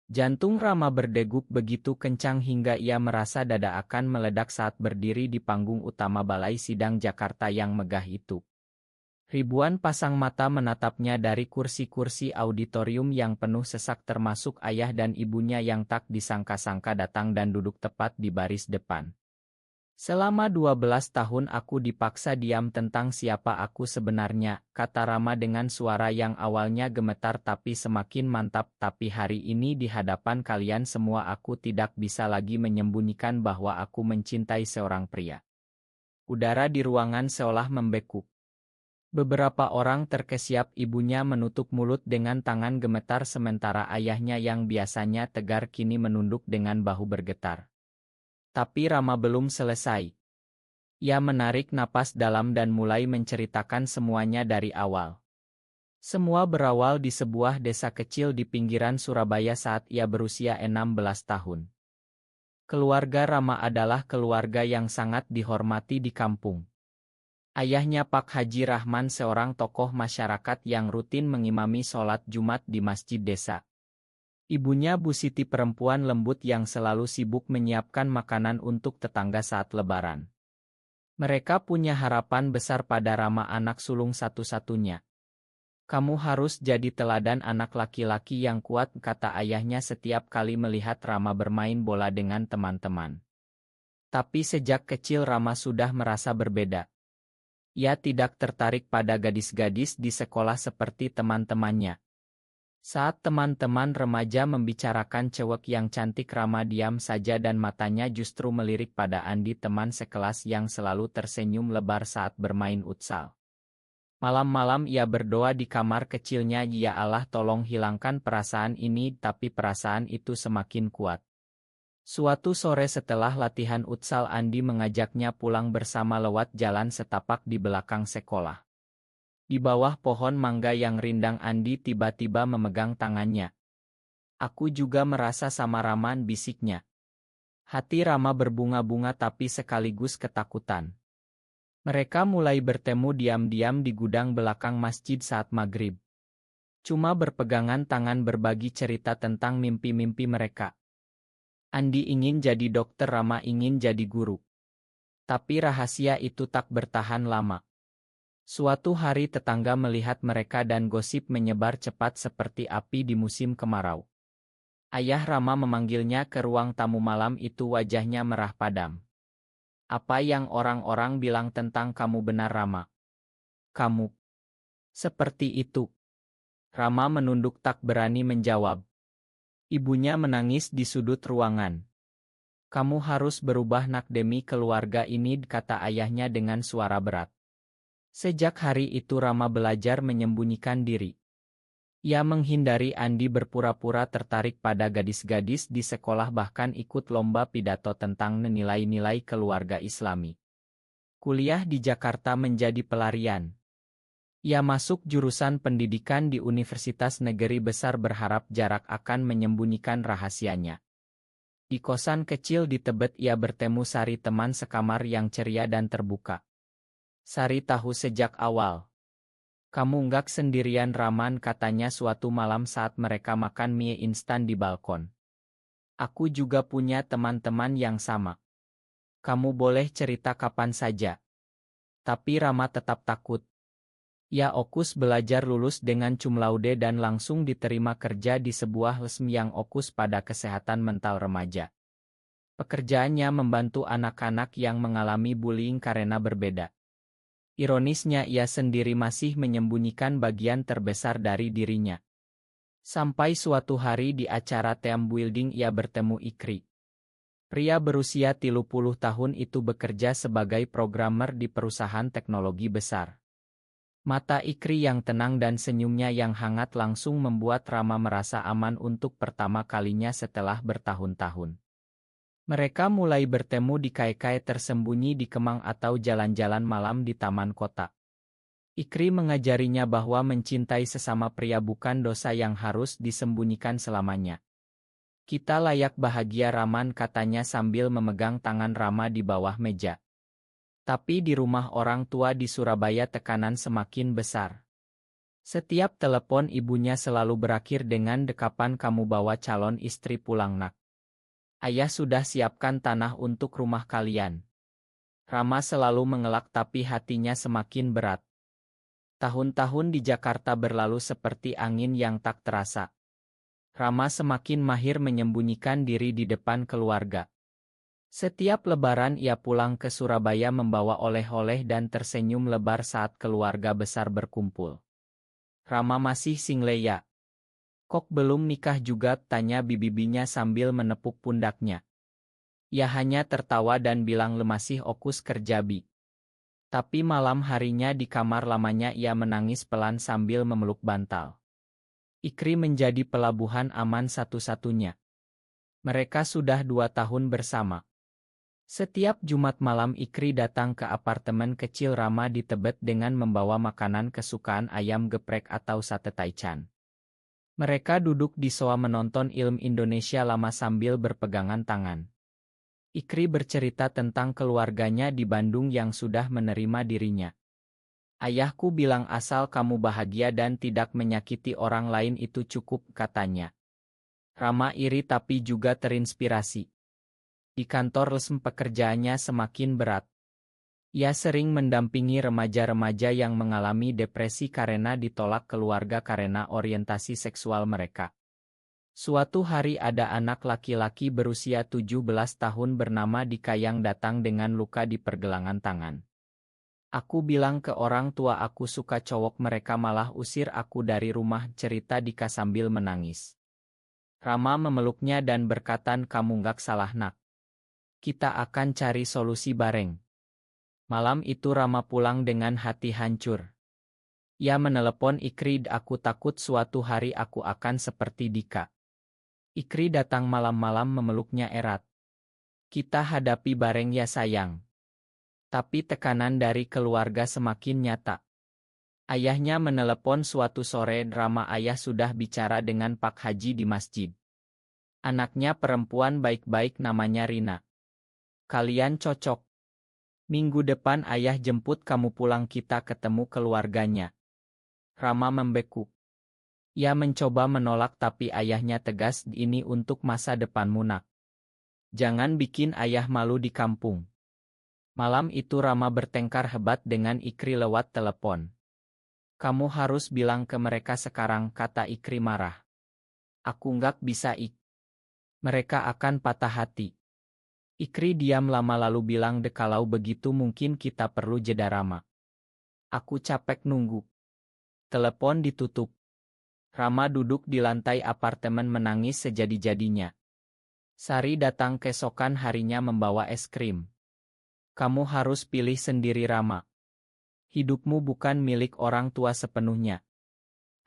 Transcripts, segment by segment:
Jantung Rama berdegup begitu kencang hingga ia merasa dada akan meledak saat berdiri di panggung utama Balai Sidang Jakarta yang megah itu. Ribuan pasang mata menatapnya dari kursi-kursi auditorium yang penuh sesak termasuk ayah dan ibunya yang tak disangka-sangka datang dan duduk tepat di baris depan. Selama 12 tahun aku dipaksa diam tentang siapa aku sebenarnya, kata Rama dengan suara yang awalnya gemetar tapi semakin mantap. Tapi hari ini di hadapan kalian semua aku tidak bisa lagi menyembunyikan bahwa aku mencintai seorang pria. Udara di ruangan seolah membekuk. Beberapa orang terkesiap, ibunya menutup mulut dengan tangan gemetar sementara ayahnya yang biasanya tegar kini menunduk dengan bahu bergetar. Tapi Rama belum selesai. Ia menarik napas dalam dan mulai menceritakan semuanya dari awal. Semua berawal di sebuah desa kecil di pinggiran Surabaya saat ia berusia 16 tahun. Keluarga Rama adalah keluarga yang sangat dihormati di kampung. Ayahnya Pak Haji Rahman seorang tokoh masyarakat yang rutin mengimami sholat Jumat di masjid desa. Ibunya Bu Siti perempuan lembut yang selalu sibuk menyiapkan makanan untuk tetangga saat lebaran. Mereka punya harapan besar pada Rama, anak sulung satu-satunya. Kamu harus jadi teladan anak laki-laki yang kuat, kata ayahnya setiap kali melihat Rama bermain bola dengan teman-teman. Tapi sejak kecil Rama sudah merasa berbeda. Ia tidak tertarik pada gadis-gadis di sekolah seperti teman-temannya. Saat teman-teman remaja membicarakan cewek yang cantik, Rama diam saja dan matanya justru melirik pada Andi, teman sekelas yang selalu tersenyum lebar saat bermain futsal. Malam-malam ia berdoa di kamar kecilnya, ya Allah tolong hilangkan perasaan ini, tapi perasaan itu semakin kuat. Suatu sore setelah latihan futsal, Andi mengajaknya pulang bersama lewat jalan setapak di belakang sekolah. Di bawah pohon mangga yang rindang, Andi tiba-tiba memegang tangannya. Aku juga merasa sama Raman, bisiknya. Hati Rama berbunga-bunga tapi sekaligus ketakutan. Mereka mulai bertemu diam-diam di gudang belakang masjid saat maghrib. Cuma berpegangan tangan berbagi cerita tentang mimpi-mimpi mereka. Andi ingin jadi dokter, Rama ingin jadi guru. Tapi rahasia itu tak bertahan lama. Suatu hari tetangga melihat mereka dan gosip menyebar cepat seperti api di musim kemarau. Ayah Rama memanggilnya ke ruang tamu malam itu, wajahnya merah padam. Apa yang orang-orang bilang tentang kamu benar, Rama? Kamu seperti itu. Rama menunduk tak berani menjawab. Ibunya menangis di sudut ruangan. Kamu harus berubah nak demi keluarga ini, kata ayahnya dengan suara berat. Sejak hari itu Rama belajar menyembunyikan diri. Ia menghindari Andi, berpura-pura tertarik pada gadis-gadis di sekolah, bahkan ikut lomba pidato tentang nilai-nilai keluarga Islami. Kuliah di Jakarta menjadi pelarian. Ia masuk jurusan pendidikan di Universitas Negeri Besar berharap jarak akan menyembunyikan rahasianya. Di kosan kecil di Tebet ia bertemu Sari, teman sekamar yang ceria dan terbuka. Sari tahu sejak awal. Kamu nggak sendirian, Raman, katanya suatu malam saat mereka makan mie instan di balkon. Aku juga punya teman-teman yang sama. Kamu boleh cerita kapan saja. Tapi Rama tetap takut. Ia fokus belajar, lulus dengan cum laude dan langsung diterima kerja di sebuah LSM yang fokus pada kesehatan mental remaja. Pekerjaannya membantu anak-anak yang mengalami bullying karena berbeda. Ironisnya ia sendiri masih menyembunyikan bagian terbesar dari dirinya. Sampai suatu hari di acara team building ia bertemu Ikri. Pria berusia 30 tahun itu bekerja sebagai programmer di perusahaan teknologi besar. Mata Ikri yang tenang dan senyumnya yang hangat langsung membuat Rama merasa aman untuk pertama kalinya setelah bertahun-tahun. Mereka mulai bertemu di kai-kai tersembunyi di Kemang atau jalan-jalan malam di taman kota. Ikri mengajarinya bahwa mencintai sesama pria bukan dosa yang harus disembunyikan selamanya. Kita layak bahagia, Raman, katanya sambil memegang tangan Rama di bawah meja. Tapi di rumah orang tua di Surabaya tekanan semakin besar. Setiap telepon ibunya selalu berakhir dengan dekapan kamu bawa calon istri pulang nak. Ayah sudah siapkan tanah untuk rumah kalian. Rama selalu mengelak tapi hatinya semakin berat. Tahun-tahun di Jakarta berlalu seperti angin yang tak terasa. Rama semakin mahir menyembunyikan diri di depan keluarga. Setiap lebaran ia pulang ke Surabaya membawa oleh-oleh dan tersenyum lebar saat keluarga besar berkumpul. Rama masih single ya? Kok belum nikah juga? Tanya bibinya sambil menepuk pundaknya. Ia hanya tertawa dan bilang masih okus kerja bi. Tapi malam harinya di kamar lamanya ia menangis pelan sambil memeluk bantal. Ikri menjadi pelabuhan aman satu-satunya. Mereka sudah 2 tahun bersama. Setiap Jumat malam Ikri datang ke apartemen kecil Rama di Tebet dengan membawa makanan kesukaan ayam geprek atau sate taichan. Mereka duduk di sofa menonton film Indonesia lama sambil berpegangan tangan. Ikri bercerita tentang keluarganya di Bandung yang sudah menerima dirinya. Ayahku bilang asal kamu bahagia dan tidak menyakiti orang lain itu cukup, katanya. Rama iri tapi juga terinspirasi. Di kantor pekerjaannya semakin berat. Ia sering mendampingi remaja-remaja yang mengalami depresi karena ditolak keluarga karena orientasi seksual mereka. Suatu hari ada anak laki-laki berusia 17 tahun bernama Dika yang datang dengan luka di pergelangan tangan. Aku bilang ke orang tua aku suka cowok, mereka malah usir aku dari rumah, cerita Dika sambil menangis. Rama memeluknya dan berkata, kamu gak salah nak. Kita akan cari solusi bareng. Malam itu Rama pulang dengan hati hancur. Ia menelepon Ikri, aku takut suatu hari aku akan seperti Dika. Ikri datang malam-malam memeluknya erat. Kita hadapi bareng ya sayang. Tapi tekanan dari keluarga semakin nyata. Ayahnya menelepon suatu sore, Rama ayah sudah bicara dengan Pak Haji di masjid. Anaknya perempuan baik-baik namanya Rina. Kalian cocok. Minggu depan ayah jemput kamu pulang, kita ketemu keluarganya. Rama membeku. Ia mencoba menolak tapi ayahnya tegas, ini untuk masa depanmu nak. Jangan bikin ayah malu di kampung. Malam itu Rama bertengkar hebat dengan Ikri lewat telepon. Kamu harus bilang ke mereka sekarang, kata Ikri marah. Aku nggak bisa Mereka akan patah hati. Ikri diam lama lalu bilang, kalau begitu mungkin kita perlu jeda Rama. Aku capek nunggu. Telepon ditutup. Rama duduk di lantai apartemen menangis sejadi-jadinya. Sari datang keesokan harinya membawa es krim. Kamu harus pilih sendiri Rama. Hidupmu bukan milik orang tua sepenuhnya.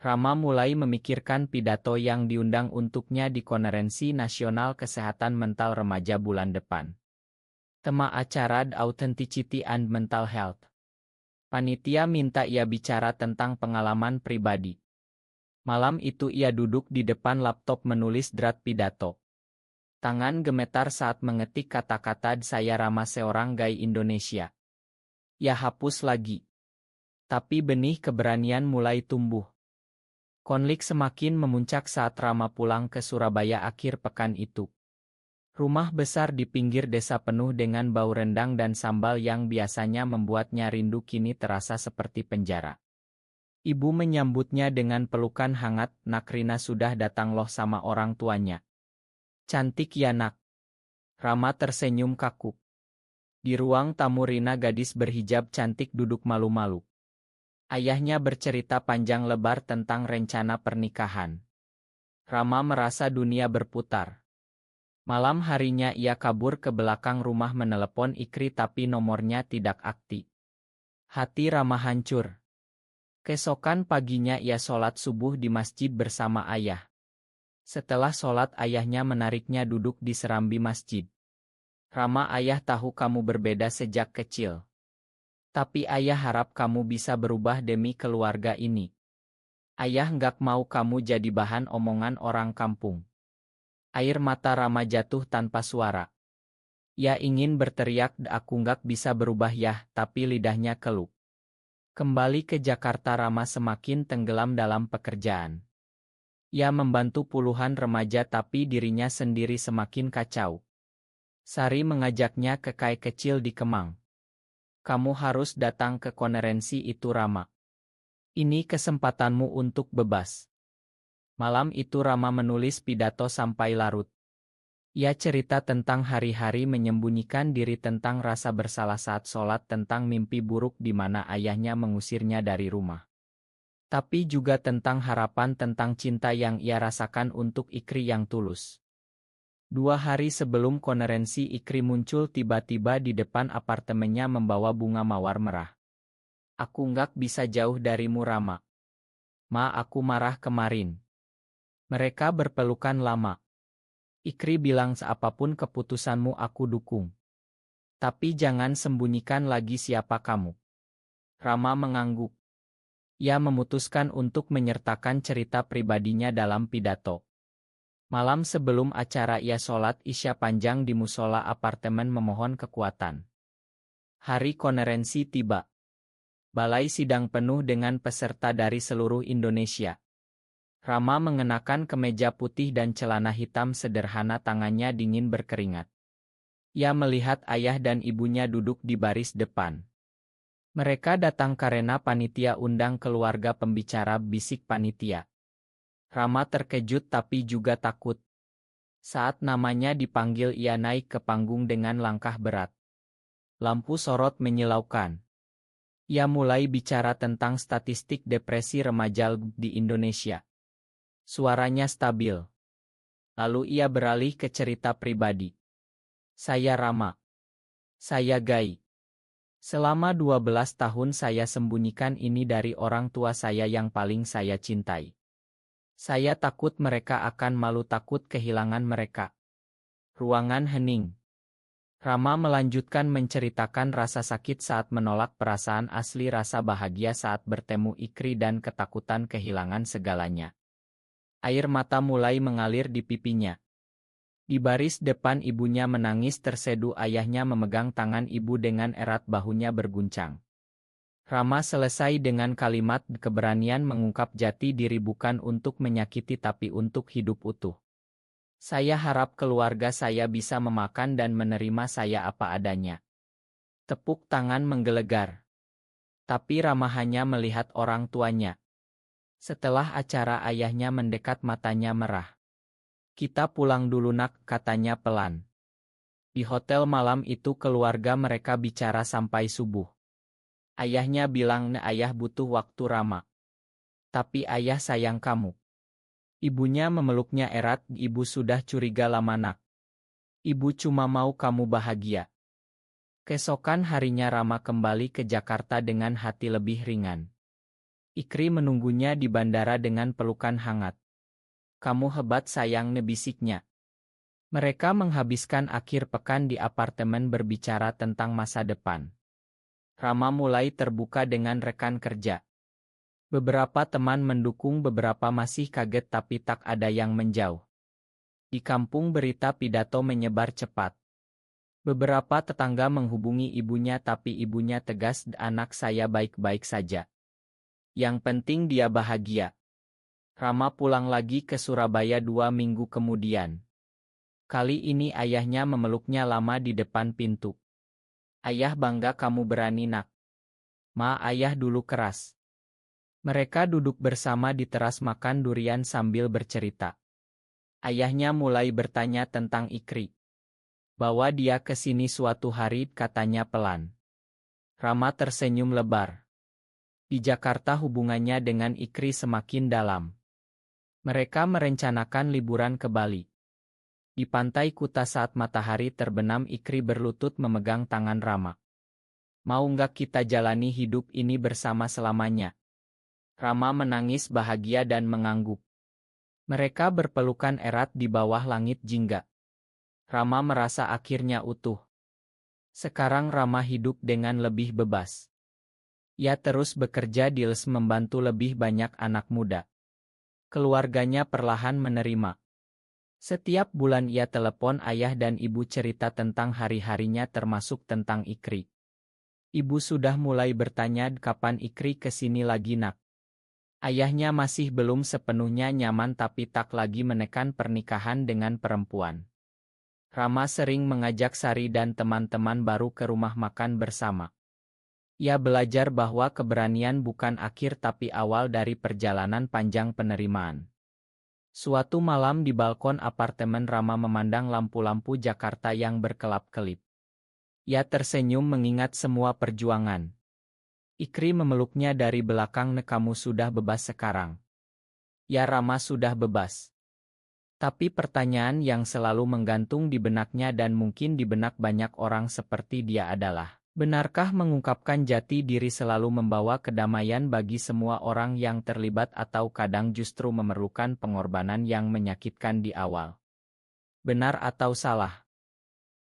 Rama mulai memikirkan pidato yang diundang untuknya di Konferensi Nasional Kesehatan Mental Remaja bulan depan. Tema acara Authenticity and Mental Health. Panitia minta ia bicara tentang pengalaman pribadi. Malam itu ia duduk di depan laptop menulis draft pidato. Tangan gemetar saat mengetik kata-kata saya Rama seorang gay Indonesia. Ia hapus lagi. Tapi benih keberanian mulai tumbuh. Konflik semakin memuncak saat Rama pulang ke Surabaya akhir pekan itu. Rumah besar di pinggir desa penuh dengan bau rendang dan sambal yang biasanya membuatnya rindu kini terasa seperti penjara. Ibu menyambutnya dengan pelukan hangat, nak Rina sudah datang loh sama orang tuanya. Cantik ya nak. Rama tersenyum kaku. Di ruang tamu Rina gadis berhijab cantik duduk malu-malu. Ayahnya bercerita panjang lebar tentang rencana pernikahan. Rama merasa dunia berputar. Malam harinya ia kabur ke belakang rumah menelepon Ikri tapi nomornya tidak aktif. Hati Rama hancur. Keesokan paginya ia sholat subuh di masjid bersama ayah. Setelah sholat ayahnya menariknya duduk di serambi masjid. Rama, ayah tahu kamu berbeda sejak kecil. Tapi ayah harap kamu bisa berubah demi keluarga ini. Ayah nggak mau kamu jadi bahan omongan orang kampung. Air mata Rama jatuh tanpa suara. Ia ingin berteriak, aku nggak bisa berubah ya, tapi lidahnya keluh. Kembali ke Jakarta, Rama semakin tenggelam dalam pekerjaan. Ia membantu puluhan remaja tapi dirinya sendiri semakin kacau. Sari mengajaknya ke kai kecil di Kemang. Kamu harus datang ke konferensi itu, Rama. Ini kesempatanmu untuk bebas. Malam itu Rama menulis pidato sampai larut. Ia cerita tentang hari-hari menyembunyikan diri, tentang rasa bersalah saat sholat, tentang mimpi buruk di mana ayahnya mengusirnya dari rumah. Tapi juga tentang harapan, tentang cinta yang ia rasakan untuk Ikri yang tulus. 2 hari sebelum konferensi, Ikri muncul tiba-tiba di depan apartemennya membawa bunga mawar merah. Aku nggak bisa jauh darimu, Rama. Ma, aku marah kemarin. Mereka berpelukan lama. Ikri bilang, apapun keputusanmu aku dukung. Tapi jangan sembunyikan lagi siapa kamu. Rama mengangguk. Ia memutuskan untuk menyertakan cerita pribadinya dalam pidato. Malam sebelum acara ia sholat Isya panjang di musola apartemen memohon kekuatan. Hari konferensi tiba. Balai sidang penuh dengan peserta dari seluruh Indonesia. Rama mengenakan kemeja putih dan celana hitam sederhana, tangannya dingin berkeringat. Ia melihat ayah dan ibunya duduk di baris depan. Mereka datang karena panitia undang keluarga pembicara, bisik panitia. Rama terkejut tapi juga takut. Saat namanya dipanggil, ia naik ke panggung dengan langkah berat. Lampu sorot menyilaukan. Ia mulai bicara tentang statistik depresi remaja di Indonesia. Suaranya stabil. Lalu ia beralih ke cerita pribadi. Saya Rama. Saya Gai. Selama 12 tahun saya sembunyikan ini dari orang tua saya yang paling saya cintai. Saya takut mereka akan malu, takut kehilangan mereka. Ruangan hening. Rama melanjutkan menceritakan rasa sakit saat menolak, perasaan asli rasa bahagia saat bertemu Ikri, dan ketakutan kehilangan segalanya. Air mata mulai mengalir di pipinya. Di baris depan ibunya menangis terseduh, ayahnya memegang tangan ibu dengan erat, bahunya berguncang. Rama selesai dengan kalimat, keberanian mengungkap jati diri bukan untuk menyakiti tapi untuk hidup utuh. Saya harap keluarga saya bisa memakan dan menerima saya apa adanya. Tepuk tangan menggelegar. Tapi Rama hanya melihat orang tuanya. Setelah acara ayahnya mendekat, matanya merah. Kita pulang dulu nak, katanya pelan. Di hotel malam itu keluarga mereka bicara sampai subuh. Ayahnya bilang, ayah butuh waktu, Rama. Tapi ayah sayang kamu. Ibunya memeluknya erat, ibu sudah curiga lama nak. Ibu cuma mau kamu bahagia. Keesokan harinya Rama kembali ke Jakarta dengan hati lebih ringan. Ikri menunggunya di bandara dengan pelukan hangat. Kamu hebat sayang, bisiknya. Mereka menghabiskan akhir pekan di apartemen berbicara tentang masa depan. Rama mulai terbuka dengan rekan kerja. Beberapa teman mendukung, beberapa masih kaget tapi tak ada yang menjauh. Di kampung berita pidato menyebar cepat. Beberapa tetangga menghubungi ibunya tapi ibunya tegas, anak saya baik-baik saja. Yang penting dia bahagia. Rama pulang lagi ke Surabaya 2 minggu kemudian. Kali ini ayahnya memeluknya lama di depan pintu. Ayah bangga kamu berani nak. Ma, ayah dulu keras. Mereka duduk bersama di teras makan durian sambil bercerita. Ayahnya mulai bertanya tentang Ikri. Bawa dia ke sini suatu hari, katanya pelan. Rama tersenyum lebar. Di Jakarta hubungannya dengan Ikri semakin dalam. Mereka merencanakan liburan ke Bali. Di pantai Kuta saat matahari terbenam, Ikri berlutut memegang tangan Rama. Mau nggak kita jalani hidup ini bersama selamanya? Rama menangis bahagia dan mengangguk. Mereka berpelukan erat di bawah langit jingga. Rama merasa akhirnya utuh. Sekarang Rama hidup dengan lebih bebas. Ia terus bekerja di LES membantu lebih banyak anak muda. Keluarganya perlahan menerima. Setiap bulan ia telepon ayah dan ibu, cerita tentang hari-harinya termasuk tentang Ikri. Ibu sudah mulai bertanya kapan Ikri kesini lagi nak. Ayahnya masih belum sepenuhnya nyaman tapi tak lagi menekan pernikahan dengan perempuan. Rama sering mengajak Sari dan teman-teman baru ke rumah makan bersama. Ia belajar bahwa keberanian bukan akhir tapi awal dari perjalanan panjang penerimaan. Suatu malam di balkon apartemen Rama memandang lampu-lampu Jakarta yang berkelap-kelip. Ia tersenyum mengingat semua perjuangan. Ikri memeluknya dari belakang. Kamu sudah bebas sekarang. Ya Rama sudah bebas. Tapi pertanyaan yang selalu menggantung di benaknya dan mungkin di benak banyak orang seperti dia adalah, benarkah mengungkapkan jati diri selalu membawa kedamaian bagi semua orang yang terlibat atau kadang justru memerlukan pengorbanan yang menyakitkan di awal? Benar atau salah?